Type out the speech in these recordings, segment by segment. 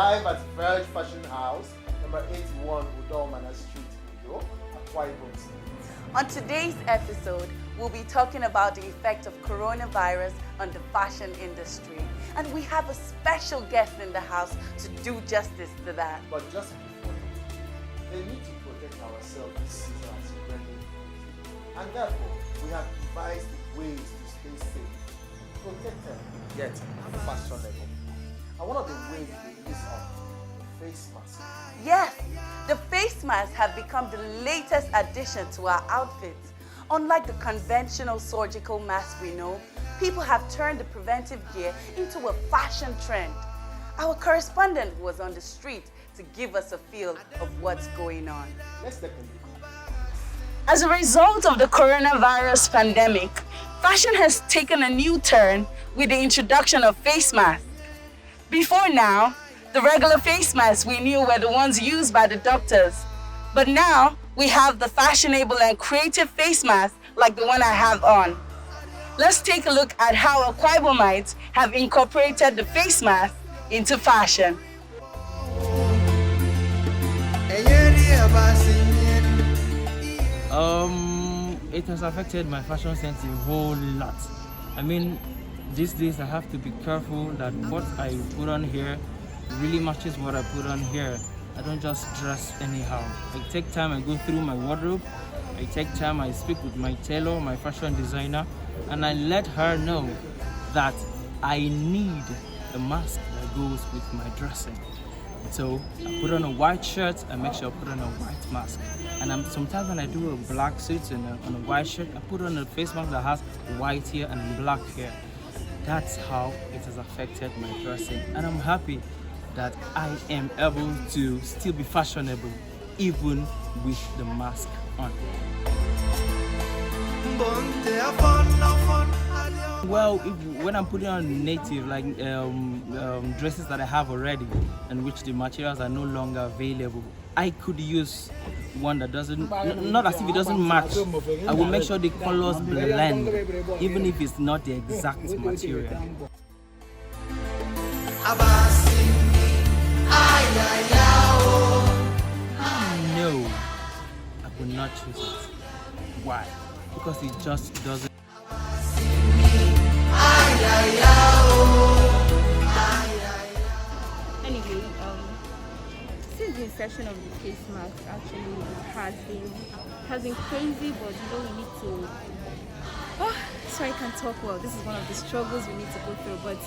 live at Verge Fashion House, number 81 Udomana Street, Udo, Akwa Ibom State. On today's episode, we'll be talking about the effect of coronavirus on the fashion industry. And we have a special guest in the house to do justice to that. But just before that, we need to protect ourselves this season as we bring it. And therefore, we have devised ways to stay safe, protected, yet fashionable. And one of the ways we use are face masks. Yes, the face masks have become the latest addition to our outfits. Unlike the conventional surgical masks we know, people have turned the preventive gear into a fashion trend. Our correspondent was on the street to give us a feel of what's going on. Let's take a look. As a result of the coronavirus pandemic, fashion has taken a new turn with the introduction of face masks. Before now, the regular face masks we knew were the ones used by the doctors. But now, we have the fashionable and creative face masks like the one I have on. Let's take a look at how Akwa Ibomites have incorporated the face mask into fashion. It has affected my fashion sense a whole lot. I mean, these days I have to be careful that what I put on here really matches what I put on here. I don't just dress anyhow. I take time, I go through my wardrobe. I take time, I speak with my tailor, my fashion designer, and I let her know that I need a mask that goes with my dressing. So I put on a white shirt, I make sure I put on a white mask. And sometimes when I do a black suit and on a white shirt, I put on a face mask that has white hair and black hair. That's how it has affected my dressing. And I'm happy that I am able to still be fashionable even with the mask on. Well, when I'm putting on native, like dresses that I have already and which the materials are no longer available, I could use one that doesn't, not as if it doesn't match. I will make sure the colors blend, even if it's not the exact material. No, I will not choose it. Why? Because it just doesn't. Anyway, since the inception of the face mask, actually has been crazy, but we need to. Oh, sorry, I can't talk well. This is one of the struggles we need to go through, but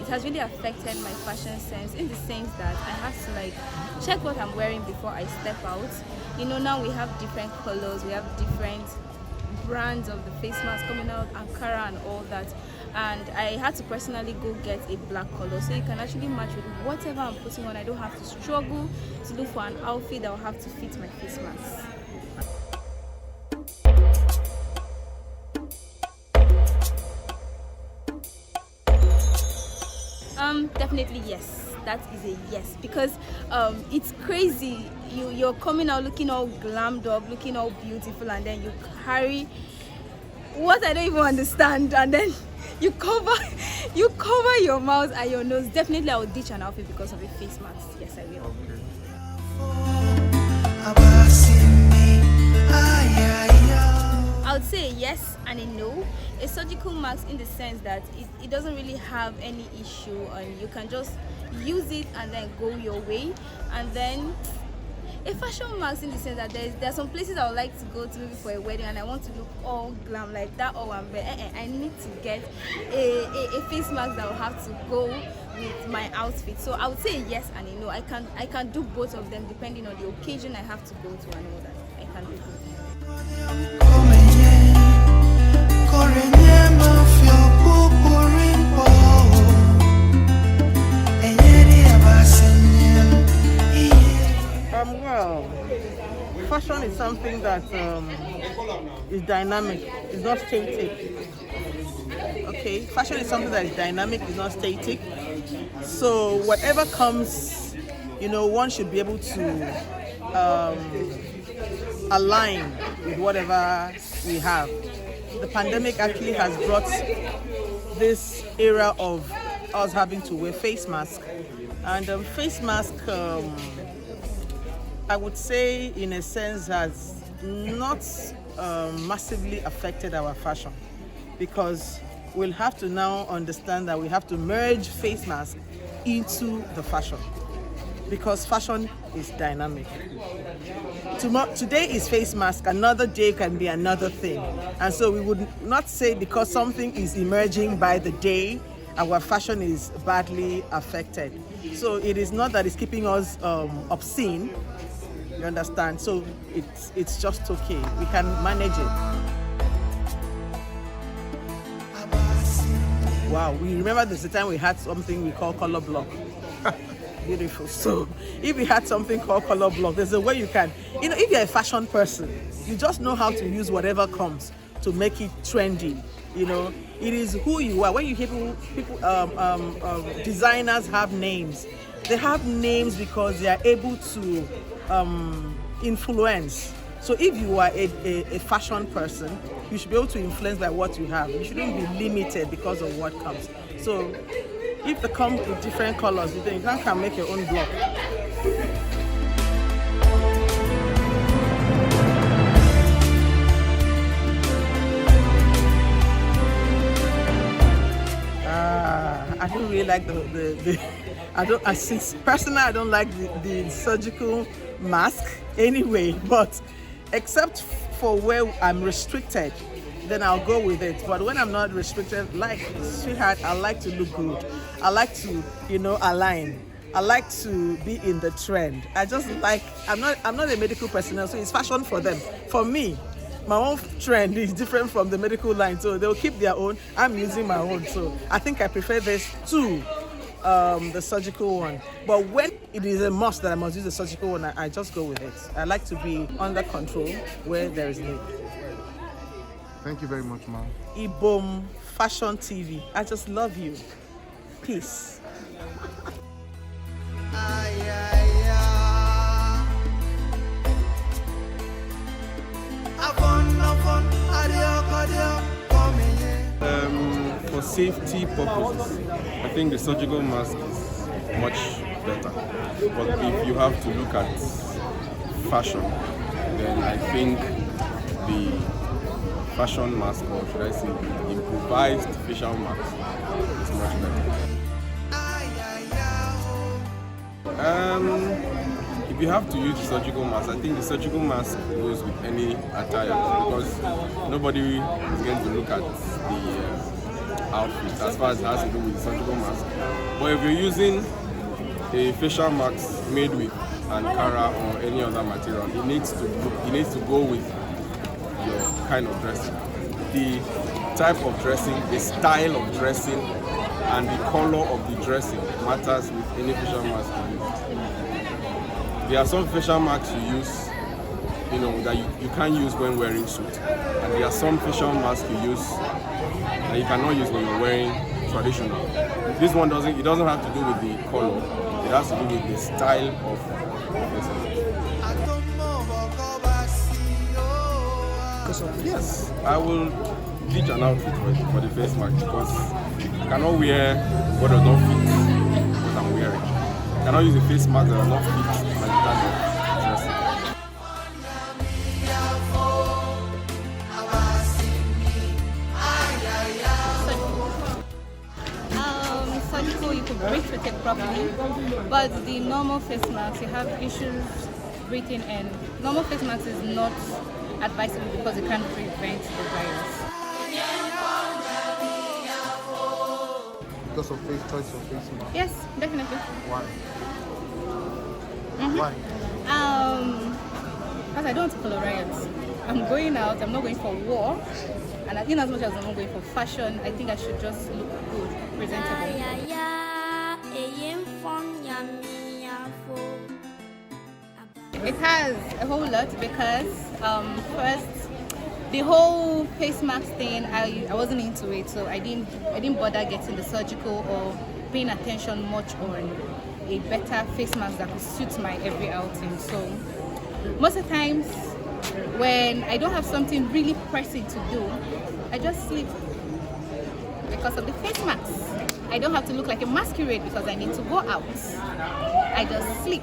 it has really affected my fashion sense in the sense that I have to check what I'm wearing before I step out. You know, now we have different colors, we have different brands of the face mask coming out, Ankara and all that, and I had to personally go get a black color so you can actually match with whatever I'm putting on. I don't have to struggle to look for an outfit that will have to fit my face mask. Definitely yes, that is a yes, because it's crazy. You're coming out looking all glammed up, looking all beautiful, and then you carry what I don't even understand, and then you cover your mouth and your nose. Definitely I will ditch an outfit because of a face mask. Yes, I will. I would say yes and a no. A surgical mask in the sense that it doesn't really have any issue and you can just use it and then go your way. And then a fashion mask in the sense that there are some places I would like to go to maybe for a wedding and I want to look all glam like that, or I need to get a face mask that will have to go with my outfit. So I would say yes and a no. I can do both of them depending on the occasion I have to go to and all that. I can do both. Well, fashion is something that is dynamic, it's not static. Okay, fashion is something that is dynamic, it's not static. So whatever comes, one should be able to align with whatever we have. The pandemic actually has brought this era of us having to wear face masks. And face mask, I would say, in a sense, has not massively affected our fashion, because we'll have to now understand that we have to merge face mask into the fashion, because fashion is dynamic. Today is face mask, another day can be another thing. And so we would not say because something is emerging by the day, our fashion is badly affected. So it is not that it's keeping us obscene, you understand? So it's just okay. We can manage it. Wow, we remember there's a time we had something we call color block. Beautiful. So if we had something called color block, there's a way you can, if you're a fashion person, you just know how to use whatever comes to make it trendy. It is who you are. When you hear people designers have names. They have names because they are able to influence. So if you are a fashion person, you should be able to influence by what you have. You shouldn't be limited because of what comes. So if they come with different colors, you can make your own block. I don't really like personally I don't like the surgical mask anyway, but except for where I'm restricted, then I'll go with it. But when I'm not restricted, like, sweetheart, I like to look good. I like to, align. I like to be in the trend. I just like, I'm not a medical personnel, so it's fashion for them. For me, my own trend is different from the medical line, so they'll keep their own. I'm using my own, so I think I prefer this to the surgical one. But when it is a must that I must use the surgical one, I just go with it. I like to be under control where there is need. Thank you very much, ma'am. Ibom Fashion TV. I just love you. Peace. For safety purposes, I think the surgical mask is much better. But if you have to look at fashion, then I think the fashion mask, or should I say the improvised facial mask, is much better. If you have to use the surgical mask, I think the surgical mask goes with any attire, because nobody is going to look at the outfit as far as it has to do with the surgical mask. But if you're using a facial mask made with Ankara or any other material, it needs to go with your kind of dressing. The type of dressing, the style of dressing, and the color of the dressing matters with any facial mask you use. There are some facial masks you use, that you can't use when wearing suit, and there are some facial masks you use that you cannot use when you're wearing traditional. This one doesn't have to do with the color, it has to do with the style of dressing. Yes, I will teach an outfit for the face mask, because I cannot wear what does not fit what I'm wearing. I cannot use a face mask that does not fit my kind of dressing. Surgical, you could breathe with it properly, but the normal face mask, you have issues breathing, and normal face mask is not advisable because it can't prevent the virus. Because of choice of face mask? Yes, definitely. Why? Mm-hmm. Why? Because I don't want to follow riots. I'm going out, I'm not going for war, and I think as much as I'm not going for fashion, I think I should just look good, presentable. It has a whole lot, because first, the whole face mask thing, I wasn't into it, so I didn't bother getting the surgical or paying attention much on a better face mask that could suit my every outing. So most of the times when I don't have something really pressing to do, I just sleep because of the face mask. I don't have to look like a masquerade because I need to go out. I just sleep.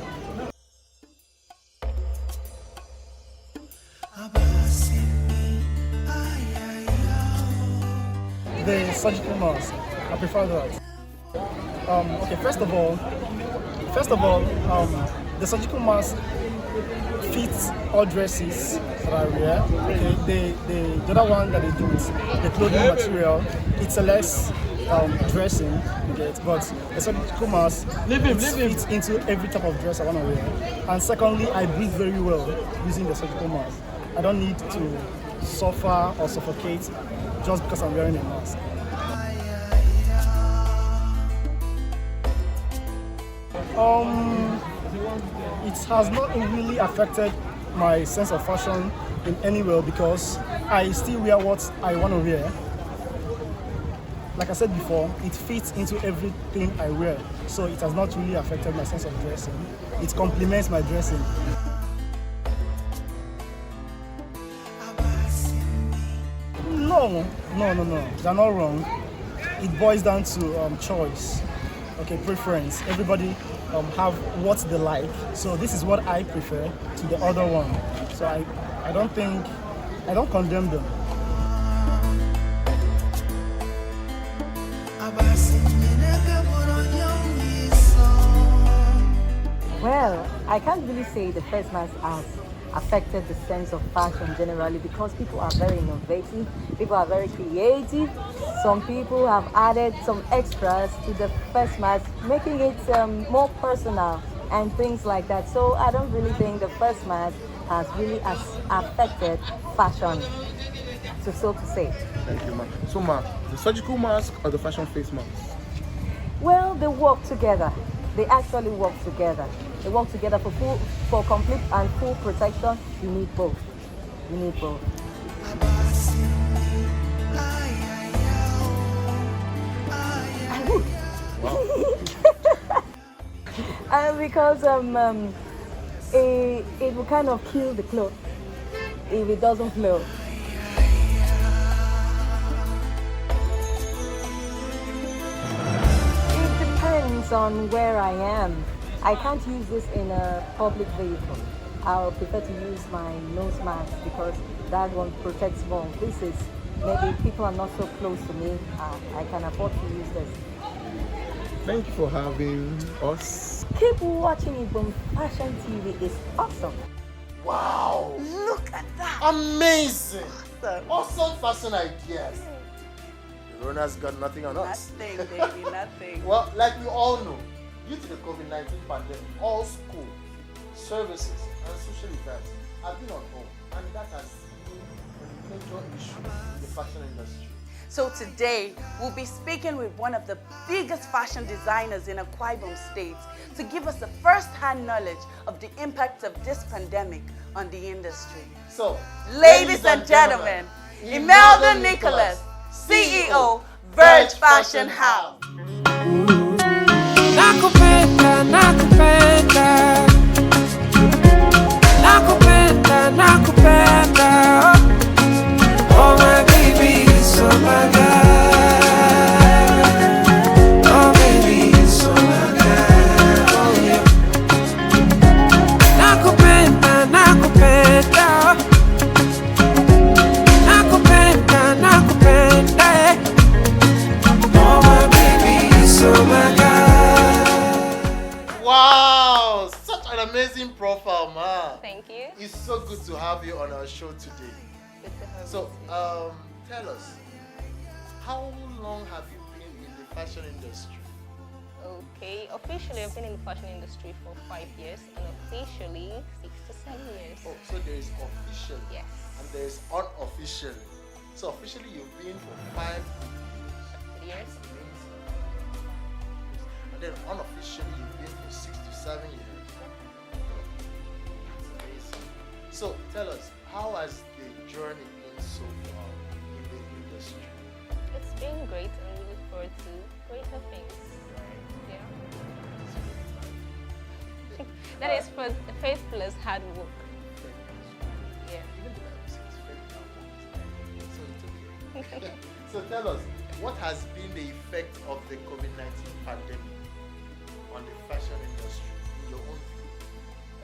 The surgical mask, I prefer that. Okay, first of all, the surgical mask fits all dresses that I wear. Okay, the other one that they do is the clothing material. It's a less dressing, you get, but the surgical mask fits into every type of dress I want to wear. And secondly, I breathe very well using the surgical mask. I don't need to suffer or suffocate just because I'm wearing a mask. It has not really affected my sense of fashion in any way because I still wear what I want to wear. Like I said before, it fits into everything I wear, so it has not really affected my sense of dressing. It complements my dressing. No, they're not wrong. It boils down to choice, okay, preference. Everybody have what they like, so this is what I prefer to the other one. So I don't condemn them. Well, I can't really say the face mask has affected the sense of fashion generally because people are very innovative, people are very creative. Some people have added some extras to the face mask, making it more personal and things like that. So I don't really think the face mask has really affected fashion, so to say. Thank you, ma. So, ma, the surgical mask or the fashion face mask? Well, they work together. They actually work together. They work together for complete and full protection. You need both. You need both. Because it will kind of kill the cloth if it doesn't flow. It depends on where I am. I can't use this in a public vehicle. I'll prefer to use my nose mask because that one protects more. This is maybe people are not so close to me. I can afford to use this. Thank you for having us. Keep watching Ibom Fashion TV. It's awesome. Wow! Look at that. Amazing! Awesome fashion ideas. The Rona's got nothing on us. Nothing, baby, nothing. Well, like we all know, due to the COVID-19 pandemic, all school, services, and social events have been on hold, and that has been a major issue in the fashion industry. So today, we'll be speaking with one of the biggest fashion designers in Ibom State to give us the first-hand knowledge of the impact of this pandemic on the industry. So, ladies and gentlemen, Imelda Nicholas, CEO, Verge Fashion House. Nakupenda, nakupenda, nakupenda, nakupenda. Oh my baby, so my God. Oh baby, so my God. Oh yeah. Nakupenda, nakupenda, nakupenda, nakupenda. Oh my baby, so my God. Wow! Such an amazing profile, man. Thank you. It's so good to have you on our show today. Good to have So, tell us, how long have you been in the fashion industry? Okay, officially I've been in the fashion industry for 5 years and officially 6 to 7 years. Oh, so there is official. Yes. And there is unofficial. So officially you've been for 5 years. And then unofficially you've been for 6 to 7 years. That's amazing. So tell us, how has the journey been so far in the industry? It's been great and we look forward to greater things. Yeah. That is for faith plus hard work. Yeah. Even the Bible says faith without works is dead. So it's okay. So tell us, what has been the effect of the COVID-19 pandemic on the fashion industry in your own view?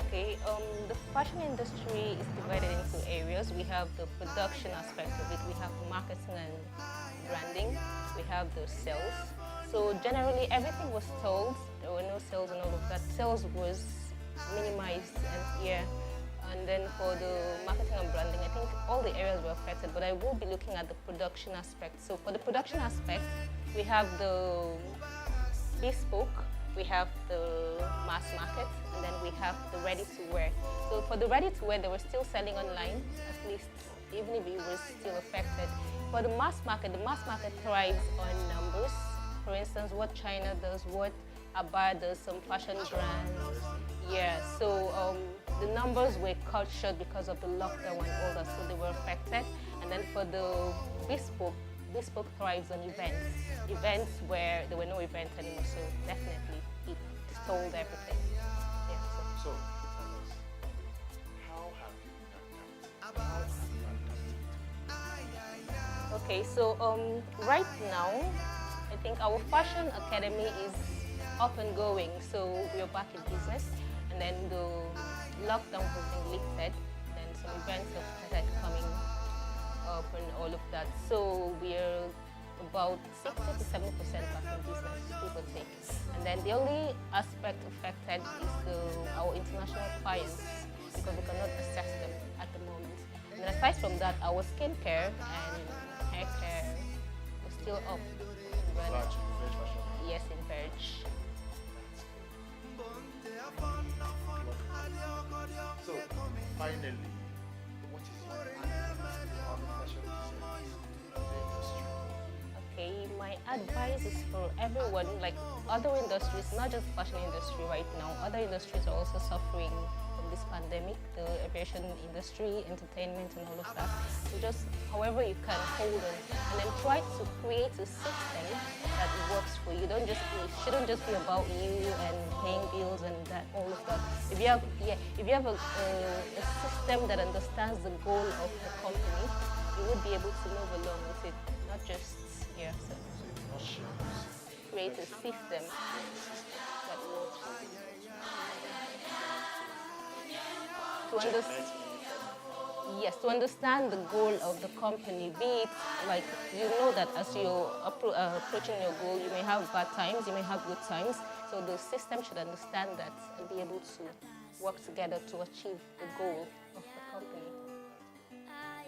Okay, the fashion industry is divided into areas. We have the production aspect of it, we have marketing and branding, we have the sales. So generally everything was stalled, there were no sales and all of that. Sales was minimized and then for the marketing and branding, I think all the areas were affected, but I will be looking at the production aspect. So for the production aspect, we have the bespoke, we have the mass market, and then we have the ready-to-wear. So for the ready-to-wear, they were still selling online, at least, even if it was still affected. For the mass market thrives on numbers. For instance, what China does, what Abba does, some fashion brands. Yeah, so the numbers were cut short because of the lockdown and all that, so they were affected. And then for the bespoke thrives on events where there were no events anymore, so definitely it stalled everything. Yeah, So tell us, how have you been adapted? Okay, so right now, I think our fashion academy is up and going, so we're back in business, and then the lockdown has been lifted, then some events have started coming up and all of that. So we're about 60 to 70% back in business, give or take. And then the only aspect affected is our international clients, because we cannot access them at the moment. And then aside from that, our skincare and hair care was still up. Yes, in Verge. So finally, what is your advice to other fashion designers in the industry? Okay, my advice is for everyone, like other industries, not just fashion industry right now, other industries are also suffering from this pandemic, the aviation industry, entertainment and all of that. So just however you can hold on and then try to create a system that works for you. It shouldn't just be about you and paying bills and that all of that. If you have a system that understands the goal of the company, you would be able to move along with it, not just so create a system that works. To understand the goal of the company, be it like you know that as you're approaching your goal, you may have bad times, you may have good times. So the system should understand that and be able to work together to achieve the goal of the company.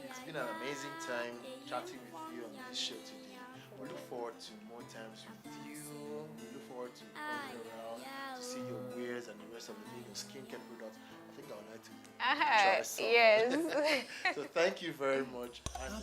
It's been an amazing time chatting with you on this show today. We look forward to more times with you. We look forward to coming around to see your wares and the rest of the thing, your skincare products. I think I would like to try some. Yes. So thank you very much. And,